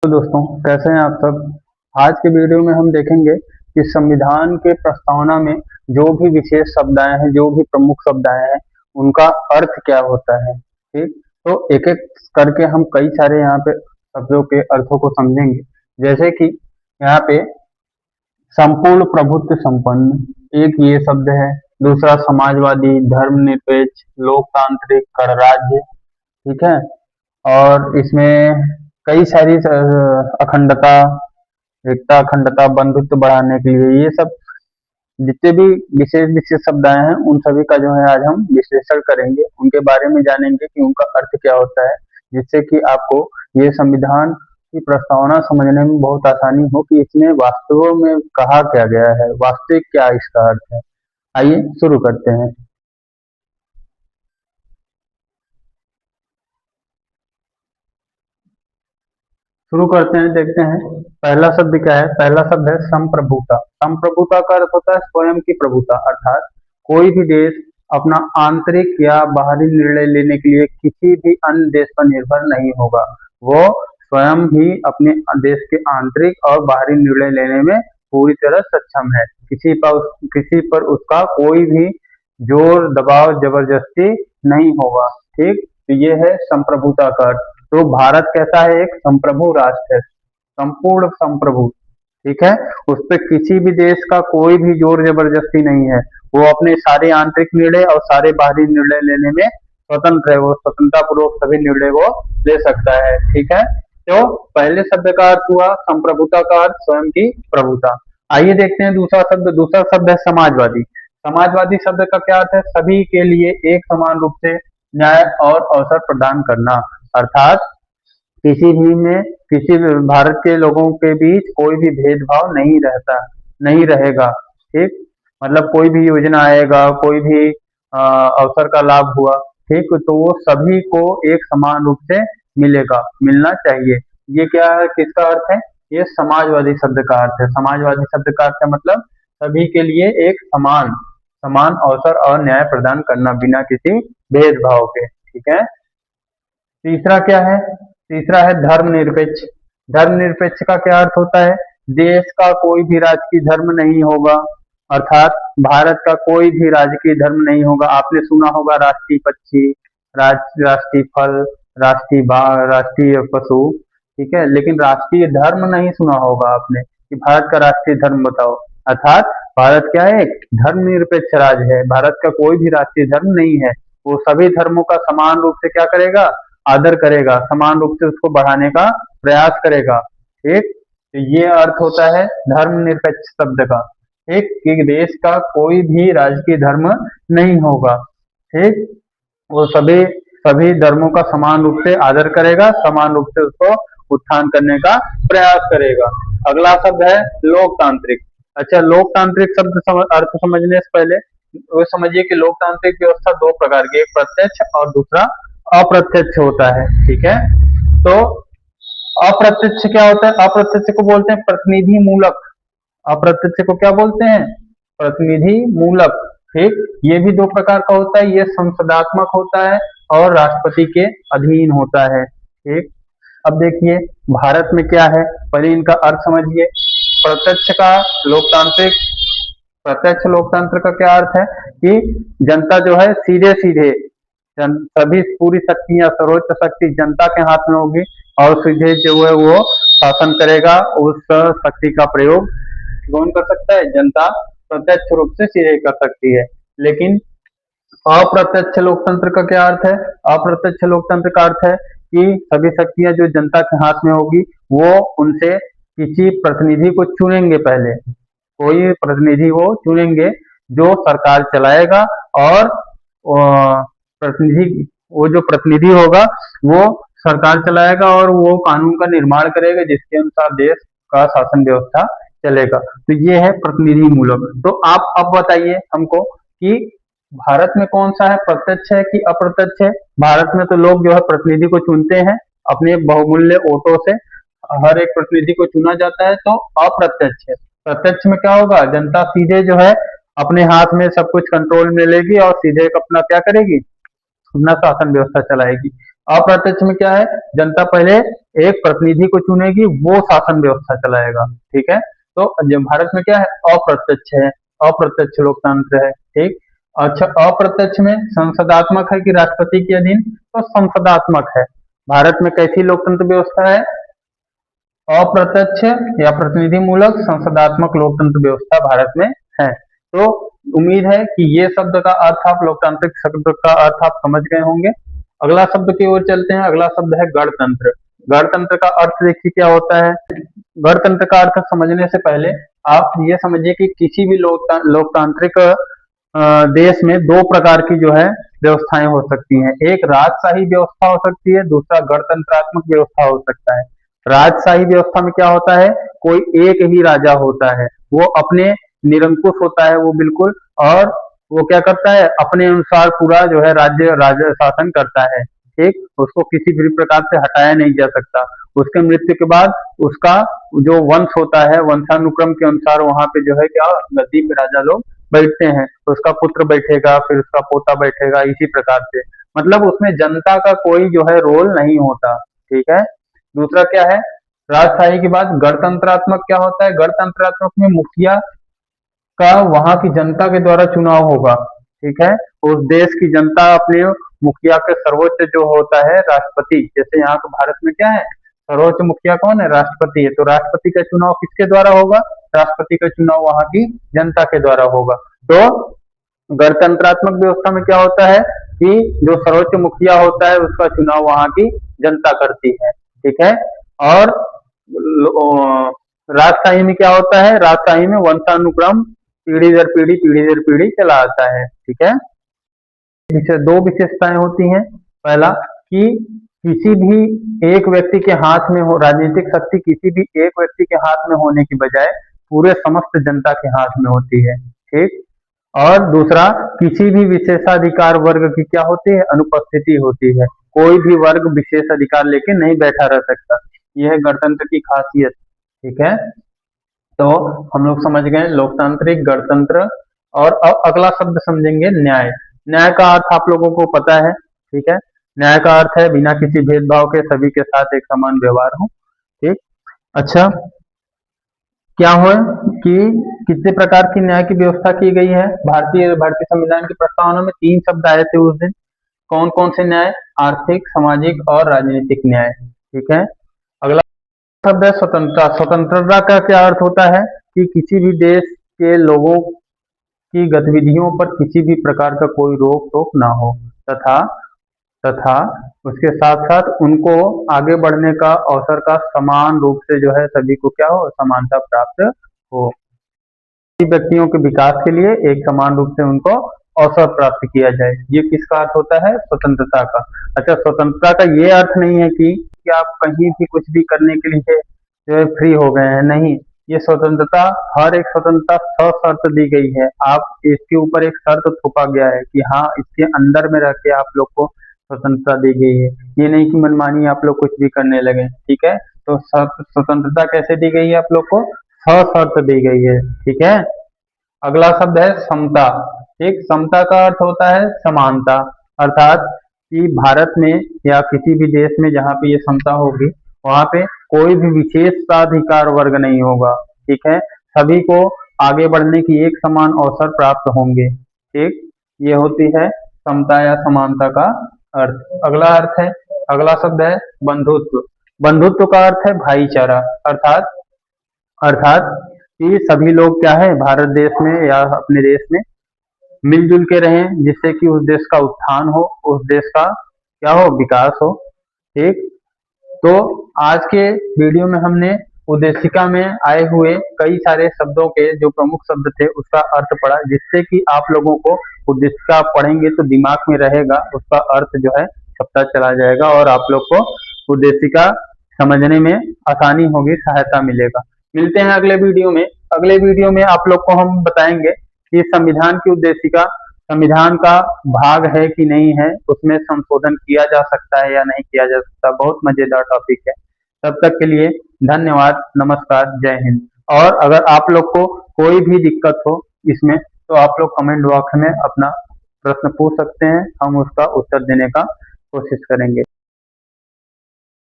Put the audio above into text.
तो दोस्तों, कैसे हैं आप सब। आज के वीडियो में हम देखेंगे कि संविधान के प्रस्तावना में जो भी विशेष शब्द आए हैं, जो भी प्रमुख शब्द आए हैं, उनका अर्थ क्या होता है। ठीक, तो एक एक करके हम कई सारे यहाँ पे शब्दों के अर्थों को समझेंगे। जैसे कि यहाँ पे संपूर्ण प्रभुत्व संपन्न, एक ये शब्द है। दूसरा समाजवादी, धर्मनिरपेक्ष, लोकतांत्रिक, गणराज्य। ठीक है। और इसमें कई सारी अखंडता, एकता, अखंडता, बंधुत्व बढ़ाने के लिए ये सब जितने भी विशेष विशेष शब्द आए हैं, उन सभी का जो है आज हम विश्लेषण करेंगे, उनके बारे में जानेंगे कि उनका अर्थ क्या होता है, जिससे कि आपको ये संविधान की प्रस्तावना समझने में बहुत आसानी हो कि इसमें वास्तव में कहा क्या गया है, वास्तविक क्या इसका अर्थ है। आइए शुरू करते हैं। शुरू करते हैं, देखते हैं पहला शब्द क्या है। पहला शब्द है संप्रभुता। संप्रभुता का अर्थ होता है स्वयं की प्रभुता, अर्थात कोई भी देश अपना आंतरिक या बाहरी निर्णय लेने के लिए किसी भी अन्य देश पर निर्भर नहीं होगा। वो स्वयं ही अपने देश के आंतरिक और बाहरी निर्णय लेने में पूरी तरह सक्षम है। किसी पर उसका कोई भी जोर, दबाव, जबरदस्ती नहीं होगा। ठीक, तो ये है संप्रभुता का अर्थ। तो भारत कैसा है? एक संप्रभु राष्ट्र है, संपूर्ण संप्रभु। ठीक है, उस पर किसी भी देश का कोई भी जोर जबरदस्ती नहीं है। वो अपने सारे आंतरिक निर्णय और सारे बाहरी निर्णय लेने में स्वतंत्र है। वो स्वतंत्रता पूर्वक सभी निर्णय वो ले सकता है। ठीक है, तो पहले शब्द का अर्थ हुआ संप्रभुता का अर्थ स्वयं की प्रभुता। आइए देखते हैं दूसरा शब्द। दूसरा शब्द है समाजवादी। समाजवादी शब्द का क्या अर्थ है? सभी के लिए एक समान रूप से न्याय और अवसर प्रदान करना, अर्थात किसी भी भारत के लोगों के बीच कोई भी भेदभाव नहीं रहेगा। ठीक, मतलब कोई भी योजना आएगा, कोई भी अवसर का लाभ हुआ, ठीक, तो वो सभी को एक समान रूप से मिलना चाहिए। ये क्या है, किसका अर्थ है? ये समाजवादी शब्द का अर्थ है। समाजवादी शब्द का अर्थ है मतलब सभी के लिए एक समान समान अवसर और न्याय प्रदान करना बिना किसी भेदभाव के। ठीक है। तीसरा क्या है? तीसरा है धर्मनिरपेक्ष। धर्मनिरपेक्ष का क्या अर्थ होता है? देश का कोई भी राजकीय धर्म नहीं होगा, अर्थात भारत का कोई भी राजकीय धर्म नहीं होगा। आपने सुना होगा राष्ट्रीय पक्षी, राष्ट्रीय फल, राष्ट्रीय बाघ, राष्ट्रीय पशु। ठीक है, लेकिन राष्ट्रीय धर्म नहीं सुना होगा आपने कि भारत का राष्ट्रीय धर्म बताओ। अर्थात भारत क्या है? एक धर्मनिरपेक्ष राज्य है। भारत का कोई भी राष्ट्रीय धर्म नहीं है। वो सभी धर्मों का समान रूप से क्या करेगा? आदर करेगा, समान रूप से उसको बढ़ाने का प्रयास करेगा। ठीक, तो ये अर्थ होता है धर्मनिरपेक्ष शब्द का। ठीक, कि देश का कोई भी राजकीय धर्म नहीं होगा। ठीक, वो सभी सभी धर्मों का समान रूप से आदर करेगा, समान रूप से उसको उत्थान करने का प्रयास करेगा। अगला शब्द है लोकतांत्रिक। अच्छा, लोकतांत्रिक अर्थ समझने से पहले वो समझिए कि लोकतांत्रिक व्यवस्था दो प्रकार की, एक प्रत्यक्ष और दूसरा अप्रत्यक्ष होता है। ठीक है, तो अप्रत्यक्ष क्या होता है? अप्रत्यक्ष को बोलते हैं प्रतिनिधि मूलक। अप्रत्यक्ष को क्या बोलते हैं? प्रतिनिधि मूलक। ठीक, ये भी दो प्रकार का होता है। ये संसदात्मक होता है और राष्ट्रपति के अधीन होता है। ठीक, अब देखिए भारत में क्या है, पहले इनका अर्थ समझिए। प्रत्यक्ष का लोकतांत्रिक प्रत्यक्ष लोकतंत्र का क्या अर्थ है कि जनता जो है सीधे सीधे सभी पूरी शक्तियां, सर्वोच्च शक्ति जनता के हाथ में होगी और सीधे जो है वो शासन करेगा। उस शक्ति का प्रयोग कौन कर सकता है? जनता प्रत्यक्ष रूप से सीधे कर सकती है। लेकिन अप्रत्यक्ष लोकतंत्र का क्या अर्थ है? अप्रत्यक्ष लोकतंत्र का अर्थ है कि सभी शक्तियां जो जनता के हाथ में होगी, वो उनसे किसी प्रतिनिधि को चुनेंगे। पहले कोई प्रतिनिधि वो चुनेंगे जो सरकार चलाएगा, और वो जो प्रतिनिधि होगा वो सरकार चलाएगा और वो कानून का निर्माण करेगा जिसके अनुसार देश का शासन व्यवस्था चलेगा। तो ये है प्रतिनिधि मूलक। तो आप अब बताइए हमको कि भारत में कौन सा है, प्रत्यक्ष है कि अप्रत्यक्ष है? भारत में तो लोग जो है प्रतिनिधि को चुनते हैं अपने बहुमूल्य वोटों से, हर एक प्रतिनिधि को चुना जाता है, तो अप्रत्यक्ष है। प्रत्यक्ष में क्या होगा? जनता सीधे जो है अपने हाथ में सब कुछ कंट्रोल में लेगी और सीधे अपना क्या करेगी? अपना शासन व्यवस्था चलाएगी। अप्रत्यक्ष में क्या है, जनता पहले एक प्रतिनिधि को चुनेगी, वो शासन व्यवस्था चलाएगा। ठीक है, तो जब भारत में क्या है, अप्रत्यक्ष है, अप्रत्यक्ष लोकतंत्र है। ठीक, अच्छा, अप्रत्यक्ष में संसदात्मक है कि राष्ट्रपति के अधीन, तो संसदात्मक है। भारत में कैसी लोकतंत्र व्यवस्था है, अप्रत्यक्ष या प्रतिनिधि मूलक संसदात्मक लोकतंत्र व्यवस्था भारत में है। तो उम्मीद है कि ये शब्द का अर्थ आप, लोकतांत्रिक शब्द का अर्थ आप समझ गए होंगे। अगला शब्द की ओर चलते हैं। अगला शब्द है गणतंत्र। गणतंत्र का अर्थ देखिए क्या होता है। गणतंत्र का अर्थ समझने से पहले आप ये समझिए कि किसी भी लोकतांत्रिक देश में दो प्रकार की जो है व्यवस्थाएं हो सकती हैं। एक राजशाही व्यवस्था हो सकती है, दूसरा गणतंत्रात्मक व्यवस्था हो सकता है। राजशाही व्यवस्था में क्या होता है, कोई एक ही राजा होता है, वो अपने निरंकुश होता है वो बिल्कुल, और वो क्या करता है, अपने अनुसार पूरा जो है राज्य शासन करता है। ठीक, उसको किसी भी प्रकार से हटाया नहीं जा सकता। उसके मृत्यु के बाद उसका जो वंश होता है, वंशानुक्रम के अनुसार वहां पे जो है क्या, गद्दी पे राजा लोग बैठते हैं। तो उसका पुत्र बैठेगा, फिर उसका पोता बैठेगा, इसी प्रकार से। मतलब उसमें जनता का कोई जो है रोल नहीं होता। ठीक है, दूसरा क्या है, राजशाही के बाद गणतंत्रात्मक क्या होता है। गणतंत्रात्मक में मुखिया का वहां की जनता के द्वारा चुनाव होगा। ठीक है, उस देश की जनता अपने मुखिया के सर्वोच्च जो होता है राष्ट्रपति, जैसे यहाँ के भारत में क्या है, सर्वोच्च मुखिया कौन है, राष्ट्रपति है। तो राष्ट्रपति का चुनाव किसके द्वारा होगा, राष्ट्रपति का चुनाव वहां की जनता के द्वारा होगा। तो गणतंत्रात्मक व्यवस्था में क्या होता है कि जो सर्वोच्च मुखिया होता है उसका चुनाव वहां की जनता करती है। ठीक है, और राजशाही में क्या होता है, राजशाही में वंशानुक्रम पीढ़ी दर पीढ़ी चला आता है। ठीक है, दो विशेषताएं होती हैं। पहला कि किसी भी एक व्यक्ति के हाथ में हो, राजनीतिक शक्ति किसी भी एक व्यक्ति के हाथ में होने की बजाय पूरे समस्त जनता के हाथ में होती है। ठीक, और दूसरा, किसी भी विशेषाधिकार वर्ग की क्या होती है, अनुपस्थिति होती है। कोई भी वर्ग विशेष अधिकार लेके नहीं बैठा रह सकता। यह है गणतंत्र की खासियत। ठीक है, तो हम लोग समझ गए लोकतांत्रिक, गणतंत्र। और अब अगला शब्द समझेंगे न्याय। न्याय का अर्थ आप लोगों को पता है। ठीक है, न्याय का अर्थ है बिना किसी भेदभाव के सभी के साथ एक समान व्यवहार हो। ठीक, अच्छा, क्या हो कि कितने प्रकार की न्याय की व्यवस्था की गई है। भारतीय संविधान की प्रस्तावना में 3 शब्द आए थे उस दिन। कौन कौन से न्याय, आर्थिक, सामाजिक और राजनीतिक न्याय। ठीक है, अगला शब्द है स्वतंत्रता। स्वतंत्रता का क्या अर्थ होता है कि किसी भी देश के लोगों की गतिविधियों पर किसी भी प्रकार का कोई रोक टोक ना हो, तथा तथा उसके साथ साथ उनको आगे बढ़ने का अवसर का समान रूप से जो है सभी को क्या हो, समानता प्राप्त हो। व्यक्तियों के विकास के लिए एक समान रूप से उनको अवसर प्राप्त किया जाए। ये किसका अर्थ होता है, स्वतंत्रता का। अच्छा, स्वतंत्रता का ये अर्थ नहीं है कि आप कहीं भी कुछ भी करने के लिए जो है फ्री हो गए हैं, नहीं। ये स्वतंत्रता, हर एक स्वतंत्रता सशर्त दी गई है। आप इसके ऊपर एक शर्त थोपा गया है कि हाँ, इसके अंदर में रह के आप लोग को स्वतंत्रता दी गई है। ये नहीं कि मनमानी आप लोग कुछ भी करने लगे। ठीक है, तो स्वतंत्रता कैसे दी गई है आप लोग को, सशर्त दी गई है। ठीक है, अगला शब्द है समता। एक, समता का अर्थ होता है समानता, अर्थात कि भारत में या किसी भी देश में जहाँ पे ये समता होगी वहां पे कोई भी विशेषाधिकार वर्ग नहीं होगा। ठीक है, सभी को आगे बढ़ने की एक समान अवसर प्राप्त होंगे। ठीक, ये होती है समता या समानता का अर्थ। अगला शब्द है बंधुत्व। बंधुत्व का अर्थ है भाईचारा, अर्थात अर्थात कि सभी लोग क्या है, भारत देश में या अपने देश में मिलजुल के रहें, जिससे कि उस देश का उत्थान हो, उस देश का क्या हो, विकास हो। ठीक, तो आज के वीडियो में हमने उद्देशिका में आए हुए कई सारे शब्दों के जो प्रमुख शब्द थे उसका अर्थ पढ़ा, जिससे कि आप लोगों को उद्देशिका पढ़ेंगे तो दिमाग में रहेगा, उसका अर्थ जो है छपता चला जाएगा और आप लोग को उद्देशिका समझने में आसानी होगी, सहायता मिलेगा। मिलते हैं अगले वीडियो में। अगले वीडियो में आप लोग को हम बताएंगे कि संविधान की उद्देशिका संविधान का भाग है कि नहीं है, उसमें संशोधन किया जा सकता है या नहीं किया जा सकता। बहुत मजेदार टॉपिक है। तब तक के लिए धन्यवाद, नमस्कार, जय हिंद। और अगर आप लोग को कोई भी दिक्कत हो इसमें तो आप लोग कमेंट बॉक्स में अपना प्रश्न पूछ सकते हैं, हम उसका उत्तर देने का कोशिश करेंगे।